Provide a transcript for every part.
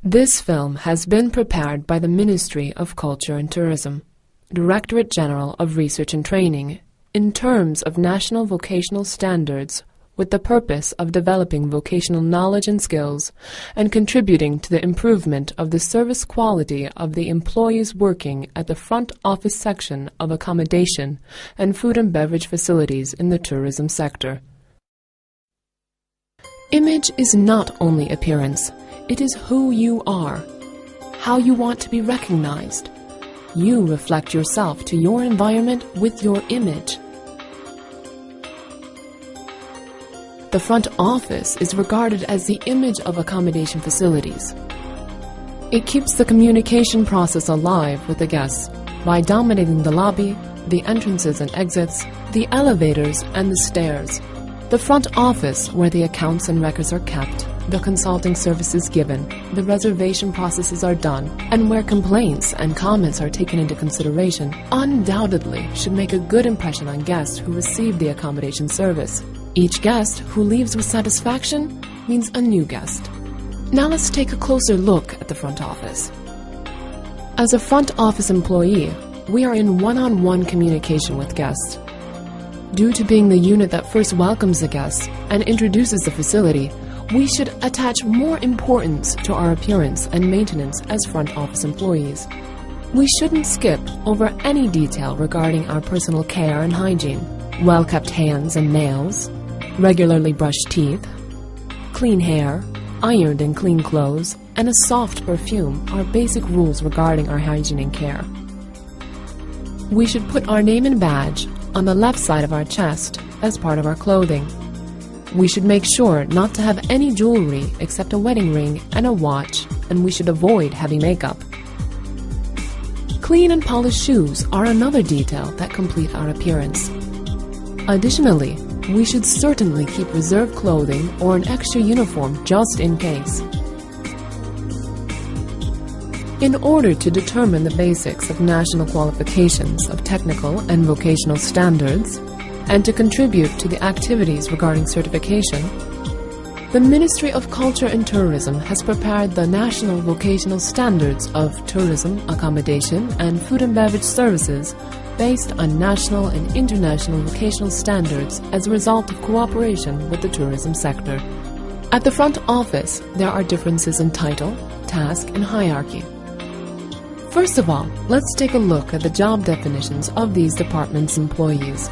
This film has been prepared by the Ministry of Culture and Tourism, Directorate General of Research and Training, in terms of national vocational standards with the purpose of developing vocational knowledge and skills and contributing to the improvement of the service quality of the employees working at the front office section of accommodation and food and beverage facilities in the tourism sector. Image is not only appearance, it is who you are, how you want to be recognized. You reflect yourself to your environment with your image. The front office is regarded as the image of accommodation facilities. It keeps the communication process alive with the guests by dominating the lobby, the entrances and exits, the elevators and the stairs. The front office, where the accounts and records are kept, the consulting services given, the reservation processes are done, and where complaints and comments are taken into consideration, undoubtedly should make a good impression on guests who receive the accommodation service. Each guest who leaves with satisfaction means a new guest. Now let's take a closer look at the front office. As a front office employee, we are in one-on-one communication with guests. Due to being the unit that first welcomes the guests and introduces the facility, we should attach more importance to our appearance and maintenance as front office employees. We shouldn't skip over any detail regarding our personal care and hygiene. Well-kept hands and nails, regularly brushed teeth, clean hair, ironed and clean clothes, and a soft perfume are basic rules regarding our hygiene and care. We should put our name and badge on the left side of our chest as part of our clothing. We should make sure not to have any jewelry except a wedding ring and a watch, and we should avoid heavy makeup. Clean and polished shoes are another detail that complete our appearance. Additionally, we should certainly keep reserve clothing or an extra uniform just in case. In order to determine the basics of national qualifications of technical and vocational standards, and to contribute to the activities regarding certification, the Ministry of Culture and Tourism has prepared the National Vocational Standards of Tourism, Accommodation, and Food and Beverage Services based on national and international vocational standards as a result of cooperation with the tourism sector. At the front office, there are differences in title, task, and hierarchy. First of all, let's take a look at the job definitions of these departments' employees.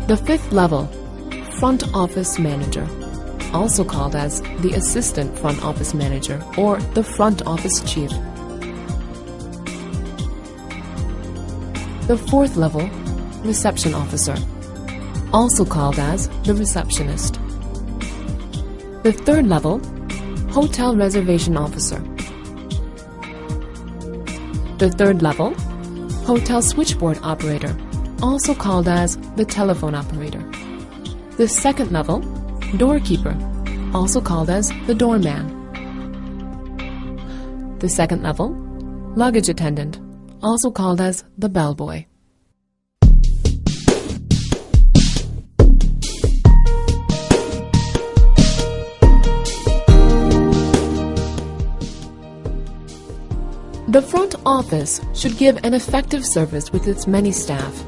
The fifth level, Front Office Manager, also called as the Assistant Front Office Manager or the Front Office Chief. The fourth level, Reception Officer, also called as the Receptionist. The third level, Hotel Reservation Officer. The third level, Hotel Switchboard Operator, also called as the Telephone Operator. The second level, Doorkeeper, also called as the Doorman. The second level, Luggage Attendant, also called as the Bellboy. The front office should give an effective service with its many staff.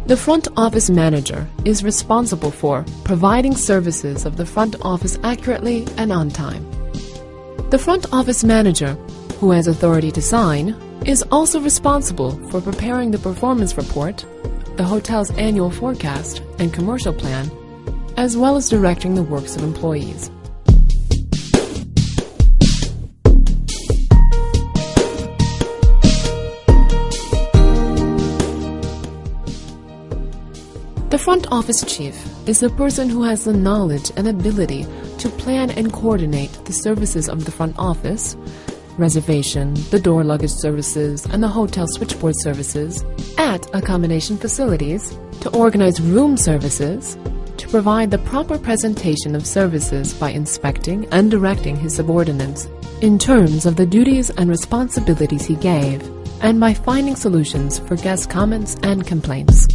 The front office manager is responsible for providing services of the front office accurately and on time. The front office manager, who has authority to sign, is also responsible for preparing the performance report, the hotel's annual forecast and commercial plan, as well as directing the works of employees. The front office chief is the person who has the knowledge and ability to plan and coordinate the services of the front office, reservation, the door luggage services, and the hotel switchboard services at accommodation facilities, to organize room services, to provide the proper presentation of services by inspecting and directing his subordinates in terms of the duties and responsibilities he gave, and by finding solutions for guest comments and complaints.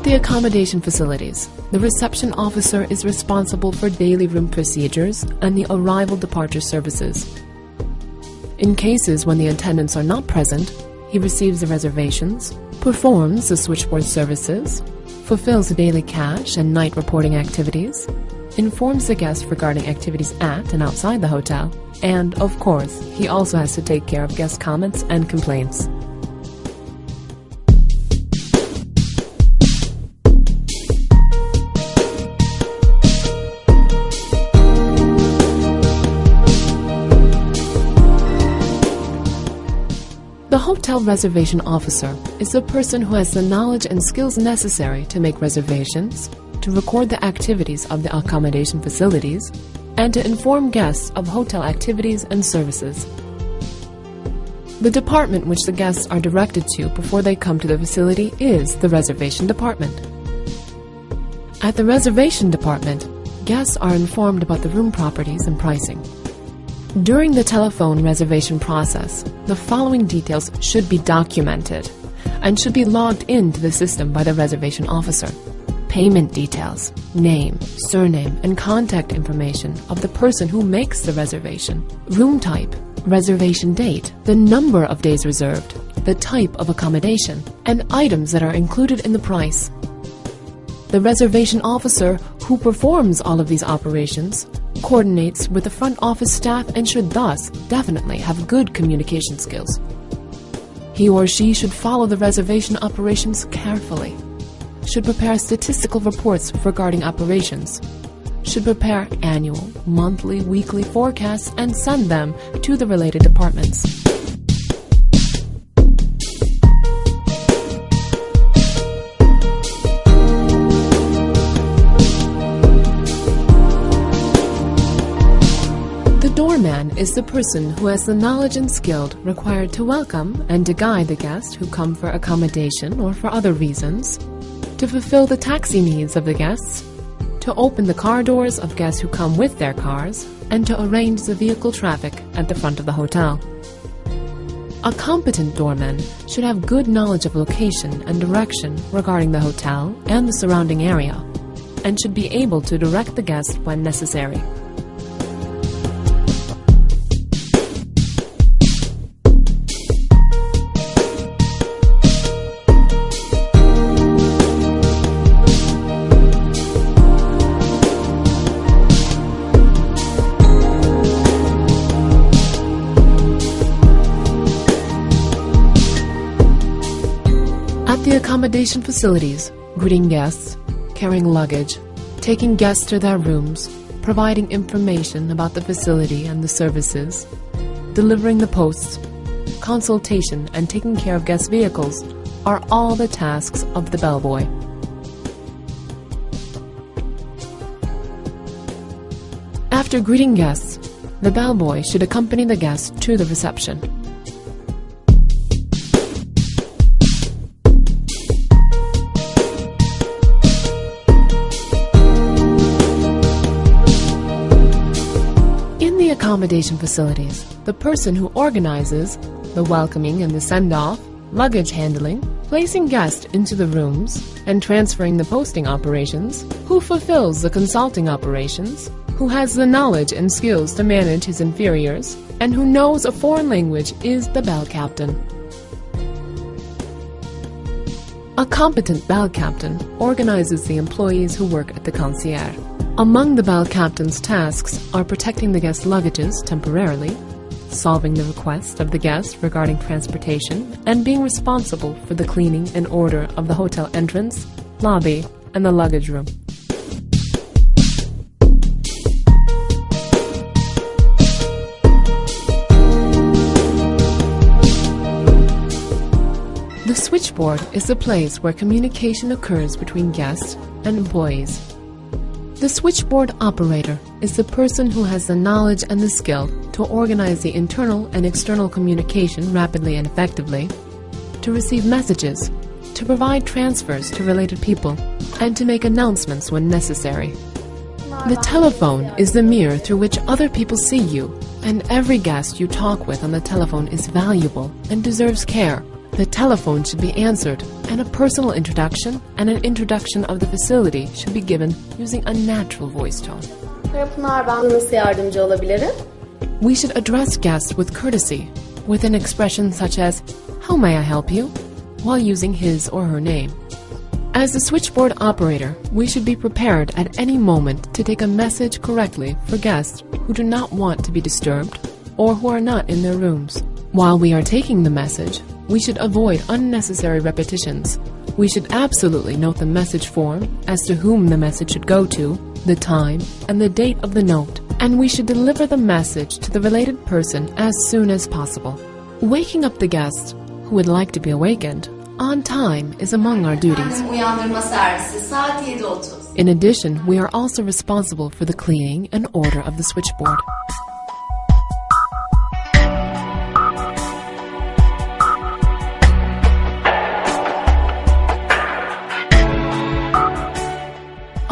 the accommodation facilities, the reception officer is responsible for daily room procedures and the arrival-departure services. In cases when the attendants are not present, he receives the reservations, performs the switchboard services, fulfills daily cash and night reporting activities, informs the guest regarding activities at and outside the hotel, and, of course, he also has to take care of guest comments and complaints. The hotel reservation officer is the person who has the knowledge and skills necessary to make reservations, to record the activities of the accommodation facilities, and to inform guests of hotel activities and services. The department which the guests are directed to before they come to the facility is the reservation department. At the reservation department, guests are informed about the room properties and pricing. During the telephone reservation process, the following details should be documented and should be logged into the system by the reservation officer. Payment details, name, surname, and contact information of the person who makes the reservation, room type, reservation date, the number of days reserved, the type of accommodation, and items that are included in the price. The reservation officer who performs all of these operations coordinates with the front office staff and should thus definitely have good communication skills. He or she should follow the reservation operations carefully, should prepare statistical reports regarding operations, should prepare annual, monthly, weekly forecasts and send them to the related departments. The doorman is the person who has the knowledge and skill required to welcome and to guide the guests who come for accommodation or for other reasons, to fulfill the taxi needs of the guests, to open the car doors of guests who come with their cars, and to arrange the vehicle traffic at the front of the hotel. A competent doorman should have good knowledge of location and direction regarding the hotel and the surrounding area, and should be able to direct the guest when necessary. At the accommodation facilities, greeting guests, carrying luggage, taking guests to their rooms, providing information about the facility and the services, delivering the posts, consultation and taking care of guest vehicles are all the tasks of the bellboy. After greeting guests, the bellboy should accompany the guests to the reception. In the accommodation facilities, the person who organizes the welcoming and the send-off, luggage handling, placing guests into the rooms, and transferring the posting operations, who fulfills the consulting operations, who has the knowledge and skills to manage his inferiors, and who knows a foreign language is the bell captain. A competent bell captain organizes the employees who work at the concierge. Among the bell captain's tasks are protecting the guest luggages temporarily, solving the request of the guest regarding transportation, and being responsible for the cleaning and order of the hotel entrance, lobby, and the luggage room. The switchboard is the place where communication occurs between guests and employees. The switchboard operator is the person who has the knowledge and the skill to organize the internal and external communication rapidly and effectively, to receive messages, to provide transfers to related people, and to make announcements when necessary. The telephone is the mirror through which other people see you, and every guest you talk with on the telephone is valuable and deserves care, The telephone should be answered, and a personal introduction and an introduction of the facility should be given using a natural voice tone. Pınar, ben nasıl yardımcı olabilirim? We should address guests with courtesy, with an expression such as, "How may I help you?" while using his or her name. As the switchboard operator, we should be prepared at any moment to take a message correctly for guests who do not want to be disturbed or who are not in their rooms. While we are taking the message, we should avoid unnecessary repetitions. We should absolutely note the message form as to whom the message should go to, the time, and the date of the note, and we should deliver the message to the related person as soon as possible. Waking up the guests who would like to be awakened on time is among our duties. Uyandırma servisi saat 7:30. In addition, we are also responsible for the cleaning and order of the switchboard.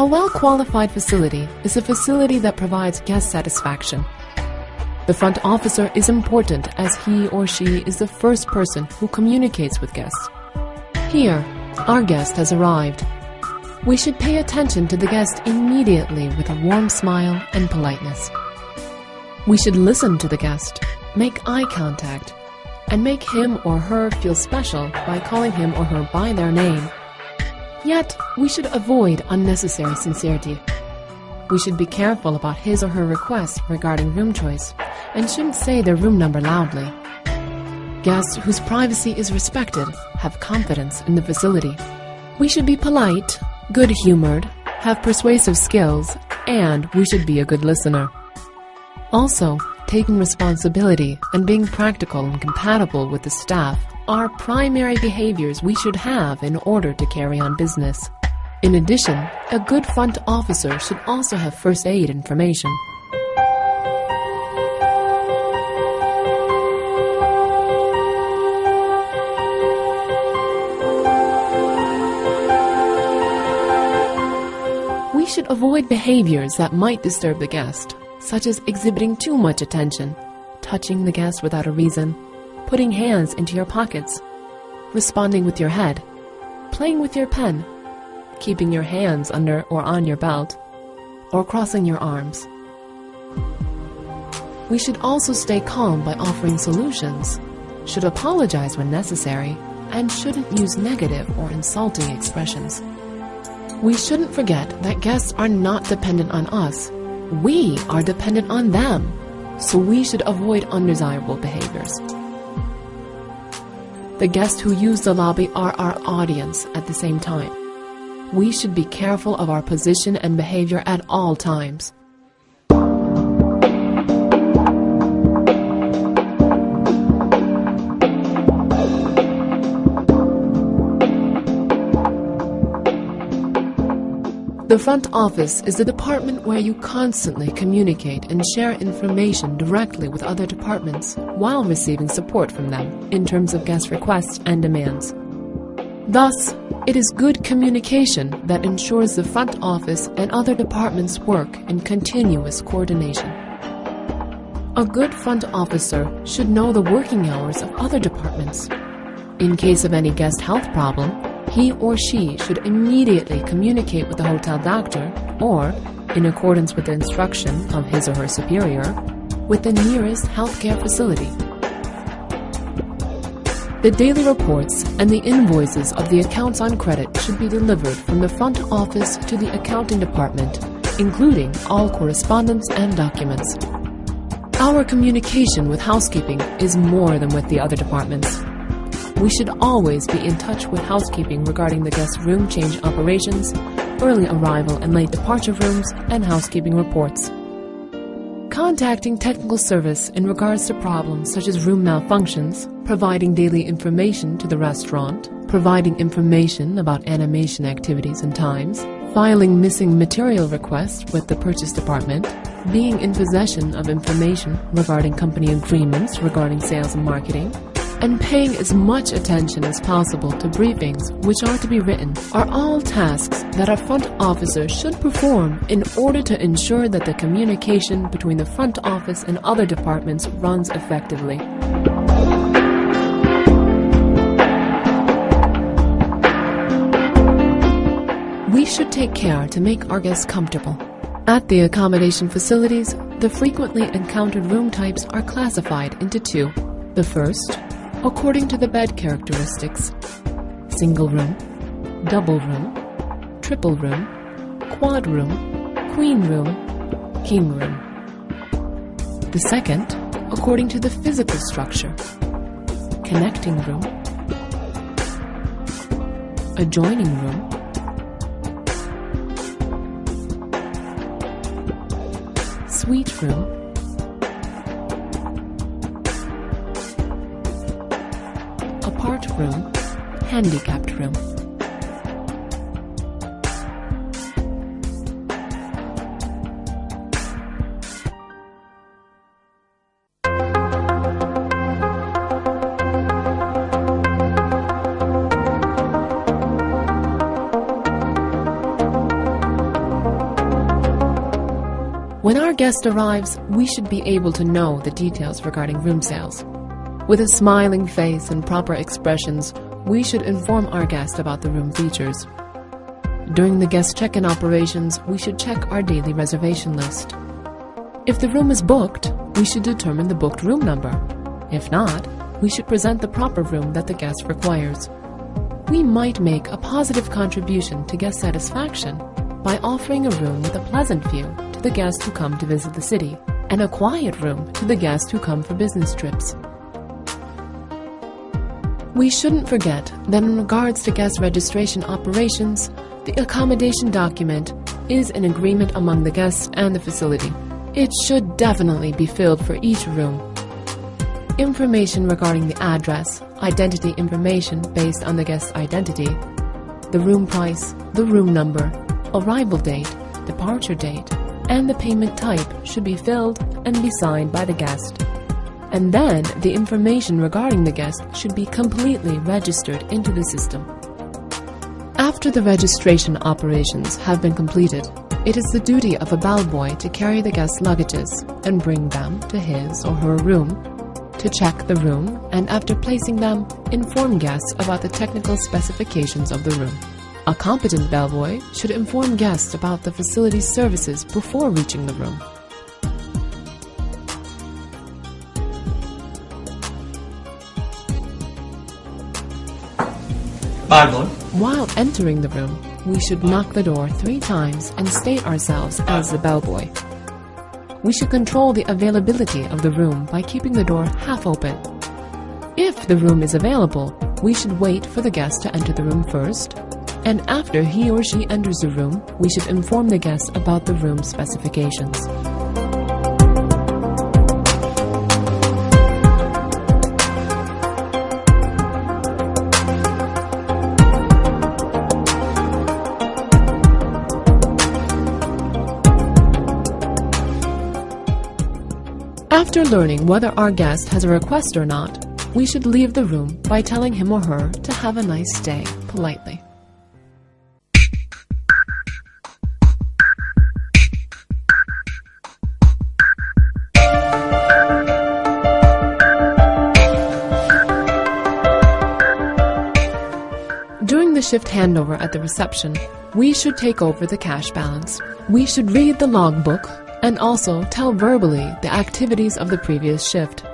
A well-qualified facility is a facility that provides guest satisfaction. The front officer is important as he or she is the first person who communicates with guests. Here, our guest has arrived. We should pay attention to the guest immediately with a warm smile and politeness. We should listen to the guest, make eye contact, and make him or her feel special by calling him or her by their name. Yet, we should avoid unnecessary sincerity. We should be careful about his or her requests regarding room choice and shouldn't say their room number loudly. Guests whose privacy is respected have confidence in the facility. We should be polite, good-humored, have persuasive skills, and we should be a good listener. Also, taking responsibility and being practical and compatible with the staff are primary behaviors we should have in order to carry on business. In addition, a good front officer should also have first aid information. We should avoid behaviors that might disturb the guest, such as exhibiting too much attention, touching the guest without a reason, putting hands into your pockets, responding with your head, playing with your pen, keeping your hands under or on your belt, or crossing your arms. We should also stay calm by offering solutions, should apologize when necessary, and shouldn't use negative or insulting expressions. We shouldn't forget that guests are not dependent on us. We are dependent on them, so we should avoid undesirable behaviors. The guests who use the lobby are our audience at the same time. We should be careful of our position and behavior at all times. The front office is the department where you constantly communicate and share information directly with other departments while receiving support from them in terms of guest requests and demands. Thus, it is good communication that ensures the front office and other departments work in continuous coordination. A good front officer should know the working hours of other departments. In case of any guest health problem, he or she should immediately communicate with the hotel doctor or, in accordance with the instruction of his or her superior, with the nearest healthcare facility. The daily reports and the invoices of the accounts on credit should be delivered from the front office to the accounting department, including all correspondence and documents. Our communication with housekeeping is more than with the other departments. We should always be in touch with housekeeping regarding the guest room change operations, early arrival and late departure rooms, and housekeeping reports. Contacting technical service in regards to problems such as room malfunctions, providing daily information to the restaurant, providing information about animation activities and times, filing missing material requests with the purchase department, being in possession of information regarding company agreements regarding sales and marketing, and paying as much attention as possible to briefings which are to be written are all tasks that a front officer should perform in order to ensure that the communication between the front office and other departments runs effectively. should take care to make our guests comfortable. At the accommodation facilities, the frequently encountered room types are classified into two. The first, according to the bed characteristics: single room, double room, triple room, quad room, queen room, king room. The second, according to the physical structure: connecting room, adjoining room, suite room, apart room, handicapped room. When our guest arrives, we should be able to know the details regarding room sales. With a smiling face and proper expressions, we should inform our guest about the room features. During the guest check-in operations, we should check our daily reservation list. If the room is booked, we should determine the booked room number. If not, we should present the proper room that the guest requires. We might make a positive contribution to guest satisfaction by offering a room with a pleasant view to the guests who come to visit the city, and a quiet room to the guests who come for business trips. We shouldn't forget that in regards to guest registration operations, the accommodation document is an agreement among the guests and the facility. It should definitely be filled for each room. Information regarding the address, identity information based on the guest's identity, the room price, the room number, arrival date, departure date, and the payment type should be filled and be signed by the guest. And then the information regarding the guest should be completely registered into the system. After the registration operations have been completed, it is the duty of a bellboy to carry the guest's luggages and bring them to his or her room, to check the room, and after placing them, inform guests about the technical specifications of the room. A competent bellboy should inform guests about the facility's services before reaching the room. Bellboy. While entering the room, we should knock the door 3 times and state ourselves as the bellboy. We should control the availability of the room by keeping the door half open. If the room is available, we should wait for the guest to enter the room first, and after he or she enters the room, we should inform the guest about the room specifications. After learning whether our guest has a request or not, we should leave the room by telling him or her to have a nice stay politely. During the shift handover at the reception, we should take over the cash balance. We should read the logbook and also tell verbally the activities of the previous shift.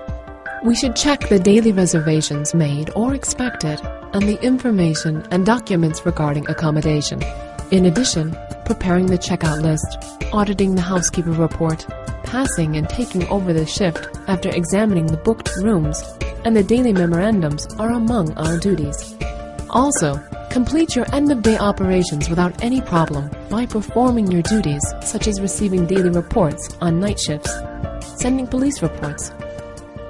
We should check the daily reservations made or expected and the information and documents regarding accommodation. In addition, preparing the checkout list, auditing the housekeeper report, passing and taking over the shift after examining the booked rooms, and the daily memorandums are among our duties. Also, complete your end-of-day operations without any problem by performing your duties such as receiving daily reports on night shifts, sending police reports,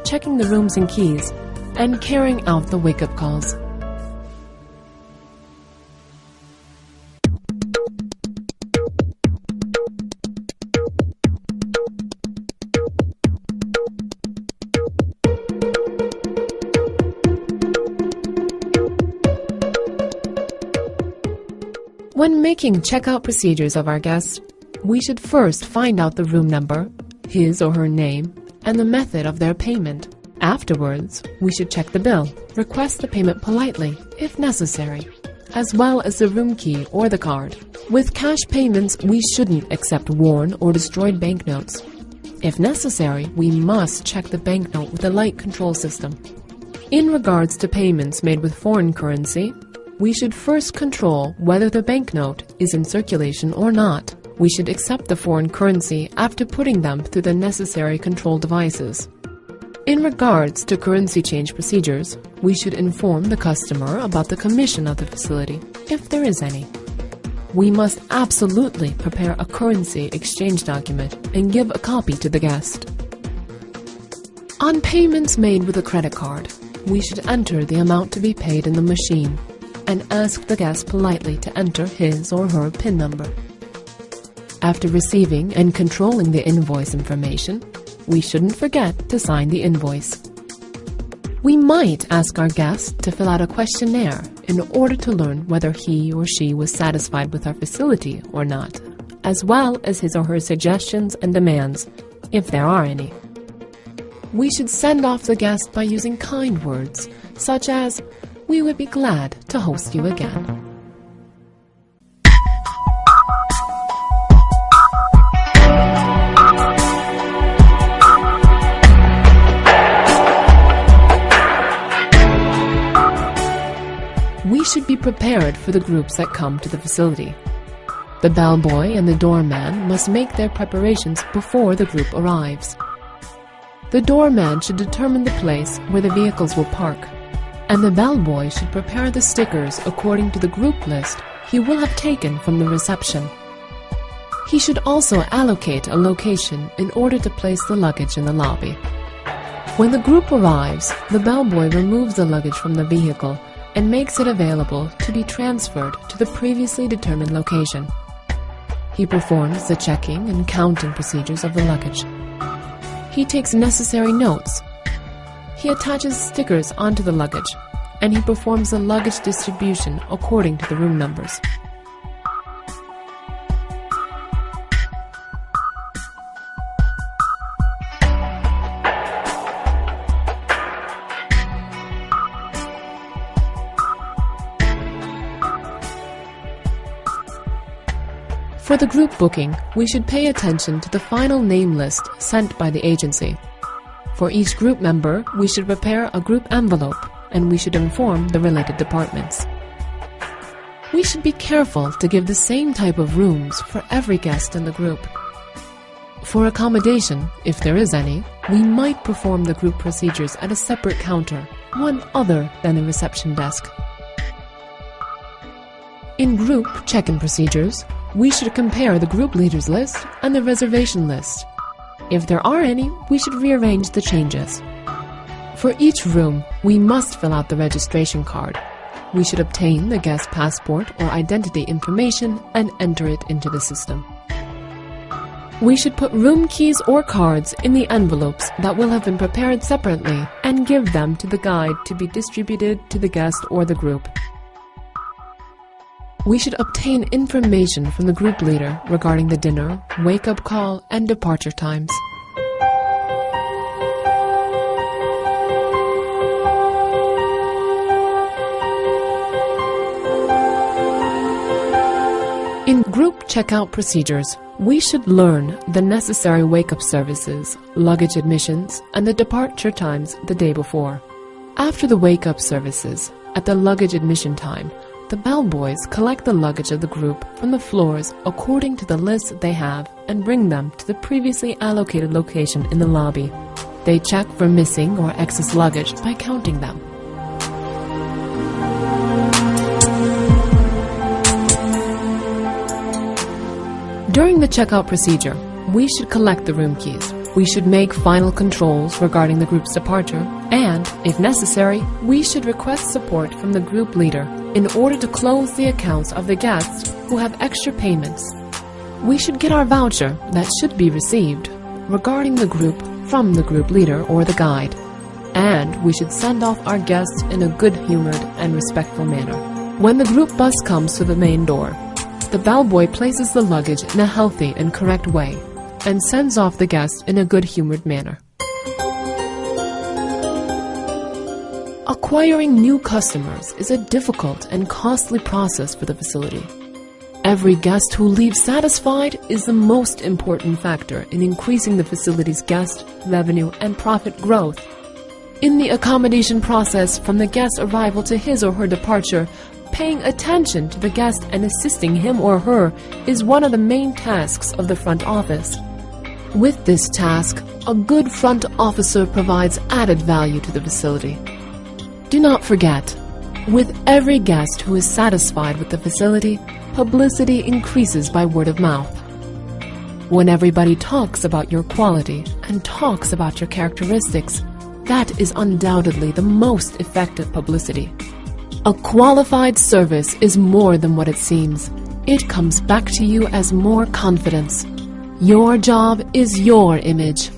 checking the rooms and keys, and carrying out the wake-up calls. When making checkout procedures of our guests, we should first find out the room number, his or her name, and the method of their payment. Afterwards, we should check the bill, request the payment politely, if necessary, as well as the room key or the card. With cash payments, we shouldn't accept worn or destroyed banknotes. If necessary, we must check the banknote with a light control system. In regards to payments made with foreign currency, we should first control whether the banknote is in circulation or not. We should accept the foreign currency after putting them through the necessary control devices. In regards to currency change procedures, we should inform the customer about the commission of the facility, if there is any. We must absolutely prepare a currency exchange document and give a copy to the guest. On payments made with a credit card, we should enter the amount to be paid in the machine and ask the guest politely to enter his or her PIN number. After receiving and controlling the invoice information, we shouldn't forget to sign the invoice. We might ask our guest to fill out a questionnaire in order to learn whether he or she was satisfied with our facility or not, as well as his or her suggestions and demands, if there are any. We should send off the guest by using kind words, such as, "We would be glad to host you again." We should be prepared for the groups that come to the facility. The bellboy and the doorman must make their preparations before the group arrives. The doorman should determine the place where the vehicles will park, and the bellboy should prepare the stickers according to the group list he will have taken from the reception. He should also allocate a location in order to place the luggage in the lobby. When the group arrives, the bellboy removes the luggage from the vehicle and makes it available to be transferred to the previously determined location. He performs the checking and counting procedures of the luggage. He takes necessary notes. He attaches stickers onto the luggage, and he performs the luggage distribution according to the room numbers. For the group booking, we should pay attention to the final name list sent by the agency. For each group member, we should prepare a group envelope, and we should inform the related departments. We should be careful to give the same type of rooms for every guest in the group. For accommodation, if there is any, we might perform the group procedures at a separate counter, one other than the reception desk. In group check-in procedures, we should compare the group leaders list and the reservation list. If there are any, we should rearrange the changes. For each room, we must fill out the registration card. We should obtain the guest passport or identity information and enter it into the system. We should put room keys or cards in the envelopes that will have been prepared separately and give them to the guide to be distributed to the guest or the group. We should obtain information from the group leader regarding the dinner, wake-up call, and departure times. In group checkout procedures, we should learn the necessary wake-up services, luggage admissions, and the departure times the day before. After the wake-up services, at the luggage admission time, the bellboys collect the luggage of the group from the floors according to the list they have and bring them to the previously allocated location in the lobby. They check for missing or excess luggage by counting them. During the checkout procedure, we should collect the room keys. We should make final controls regarding the group's departure, and, if necessary, we should request support from the group leader in order to close the accounts of the guests who have extra payments. We should get our voucher that should be received regarding the group from the group leader or the guide, and we should send off our guests in a good-humored and respectful manner. When the group bus comes to the main door, the bellboy places the luggage in a healthy and correct way and sends off the guest in a good-humored manner. Acquiring new customers is a difficult and costly process for the facility. Every guest who leaves satisfied is the most important factor in increasing the facility's guest, revenue, and profit growth. In the accommodation process, from the guest's arrival to his or her departure, paying attention to the guest and assisting him or her is one of the main tasks of the front office. With this task, a good front officer provides added value to the facility. Do not forget, with every guest who is satisfied with the facility, publicity increases by word of mouth. When everybody talks about your quality and talks about your characteristics, that is undoubtedly the most effective publicity. A qualified service is more than what it seems. It comes back to you as more confidence. Your job is your image.